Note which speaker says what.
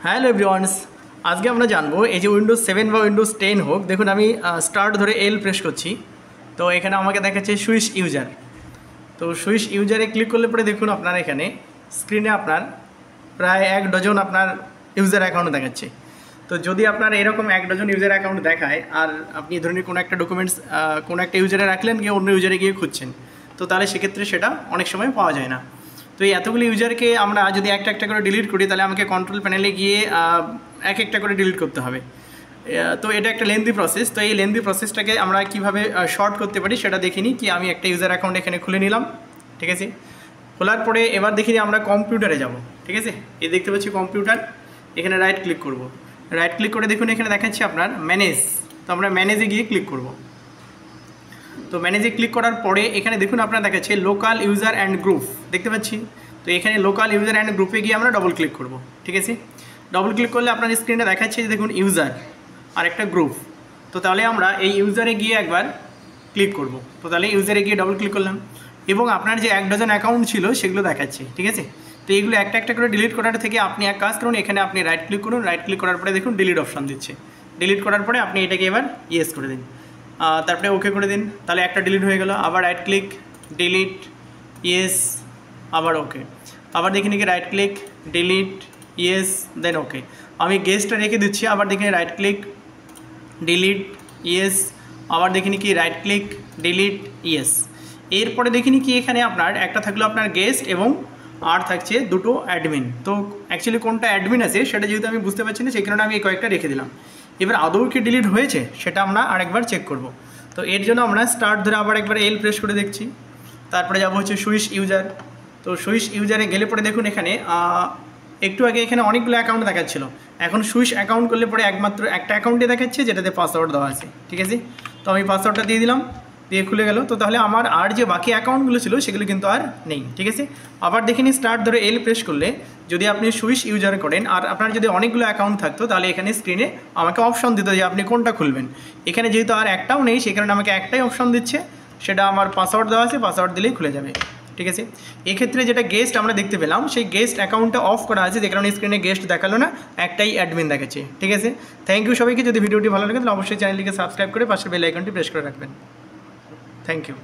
Speaker 1: Hello everyone's, আজকে আমরা জানবো এই যে উইন্ডোজ 7 বা উইন্ডোজ 10 হোক। দেখুন আমি স্টার্ট ধরে এল প্রেস করছি, তো এখানে আমাকে দেখাচ্ছে সুইচ ইউজার। তো সুইচ ইউজারে ক্লিক করলে পরে দেখুন আপনার এখানে স্ক্রিনে আপনার প্রায় 1 ডজন আপনার ইউজার অ্যাকাউন্ট দেখাচ্ছে। তো যদি আপনার এরকম 1 ডজন ইউজার অ্যাকাউন্ট দেখায় আর আপনি ধরুন কোনো একটা ডকুমেন্টস কোনো একটা ইউজারে রাখলেন, গিয়ে অন্য ইউজারে গিয়ে খুঁজছেন, তো তাহলে সেক্ষেত্রে সেটা অনেক সময় পাওয়া যায় না। তো এই এতগুলো ইউজারকে আমরা যদি একটা একটা করে ডিলিট করি, তাহলে আমাকে কন্ট্রোল প্যানেলে গিয়ে এক একটা করে ডিলিট করতে হবে। তো এটা একটা লেন্দি প্রসেস। তো এই লেন্দি প্রসেসটাকে আমরা কীভাবে শর্ট করতে পারি সেটা দেখিনি। কি আমি একটা ইউজার অ্যাকাউন্ট এখানে খুলে নিলাম, ঠিক আছে। খোলার পরে এবার দেখিনি আমরা কম্পিউটারে যাব, ঠিক আছে। এই দেখতে পাচ্ছি কম্পিউটার, এখানে রাইট ক্লিক করব। রাইট ক্লিক করে দেখুন এখানে দেখাচ্ছি আপনার ম্যানেজ। তো আমরা ম্যানেজে গিয়ে ক্লিক করব। তো ম্যানেজে ক্লিক করার পরে এখানে দেখুন আপনার দেখাচ্ছে লোকাল ইউজার অ্যান্ড গ্রুপ, দেখতে পাচ্ছি। তো এখানে লোকাল ইউজার অ্যান্ড গ্রুপে গিয়ে আমরা ডবল ক্লিক করব, ঠিক আছে। ডবল ক্লিক করলে আপনার স্ক্রিনে দেখাচ্ছে যে দেখুন ইউজার আর একটা গ্রুপ। তো তাহলে আমরা এই ইউজারে গিয়ে একবার ক্লিক করব। তো তাহলে ইউজারে গিয়ে ডবল ক্লিক করলাম এবং আপনার যে 1 ডজন অ্যাকাউন্ট ছিল সেগুলো দেখাচ্ছে, ঠিক আছে। তো এইগুলো একটা একটা করে ডিলিট করার থেকে আপনি এক কাজ করুন, এখানে আপনি রাইট ক্লিক করুন। রাইট ক্লিক করার পরে দেখুন ডিলিট অপশান দিচ্ছে। ডিলিট করার পরে আপনি এটাকে এবার ইয়েস করে দিন, তারপরে ওকে করে দিন। তাহলে একটা ডিলিট হয়ে গেল। আবার রাইট ক্লিক, ডিলিট, ইয়েস, আবার ওকে। আবার দেখি নাকি রাইট ক্লিক, ডিলিট, ইয়েস, দেন ওকে। আমি গেস্টটা রেখে দিচ্ছি। আবার দেখি রাইট ক্লিক, ডিলিট, ইয়েস, আবার দেখিনি কি রাইট ক্লিক, ডিলিট, ইয়েস। এরপরে দেখিনি কি এখানে আপনার একটা থাকলো আপনার গেস্ট এবং আর থাকছে দুটো অ্যাডমিন। তো অ্যাকচুয়ালি কোনটা অ্যাডমিন আছে সেটা যেহেতু আমি বুঝতে পারছি না, সেই কারণে আমি এই কয়েকটা রেখে দিলাম। এবার আদৌ কি ডিলিট হয়েছে সেটা আমরা আরেকবার চেক করব। তো এর জন্য আমরা স্টার্ট ধরে আবার একবার এল প্রেস করে দেখছি। তারপরে যাবো হচ্ছে সুইচ ইউজার। তো সুইচ ইউজারে গেলে পরে দেখুন এখানে একটু আগে এখানে অনেকগুলো অ্যাকাউন্ট দেখাচ্ছিল, এখন সুইচ অ্যাকাউন্ট করলে পরে একমাত্র একটা অ্যাকাউন্টে দেখাচ্ছে যেটাতে পাসওয়ার্ড দেওয়া আছে, ঠিক আছে। তো আমি পাসওয়ার্ডটা দিয়ে দিলাম, দিয়ে খুলে গেল। তো তাহলে আমার আর যে বাকি অ্যাকাউন্টগুলো ছিল সেগুলো কিন্তু আর নেই, ঠিক আছে। আবার দেখিনি স্টার্ট ধরে এল প্রেস করলে যদি আপনি সুইচ ইউজার করেন আর আপনার যদি অনেকগুলো অ্যাকাউন্ট থাকতো, তাহলে এখানে স্ক্রিনে আমাকে অপশন দিত যে আপনি কোনটা খুলবেন। এখানে যেহেতু আর একটাও নেই, সেই কারণে আমাকে একটাই অপশন দিচ্ছে, সেটা আমার পাসওয়ার্ড দেওয়া আছে, পাসওয়ার্ড দিলেই খুলে যাবে, ঠিক আছে। এক্ষেত্রে যেটা গেস্ট আমরা দেখতে পেলাম, সেই গেস্ট অ্যাকাউন্টটা অফ করা আছে, যে কারণে স্ক্রিনে গেস্ট দেখালো না, একটাই অ্যাডমিন দেখাচ্ছে, ঠিক আছে। থ্যাংক ইউ সবাইকে। যদি ভিডিওটি ভালো লাগে তাহলে অবশ্যই চ্যানেলটিকে সাবস্ক্রাইব করে পাশের বেল আইকনটি প্রেস করে রাখবেন। Thank you.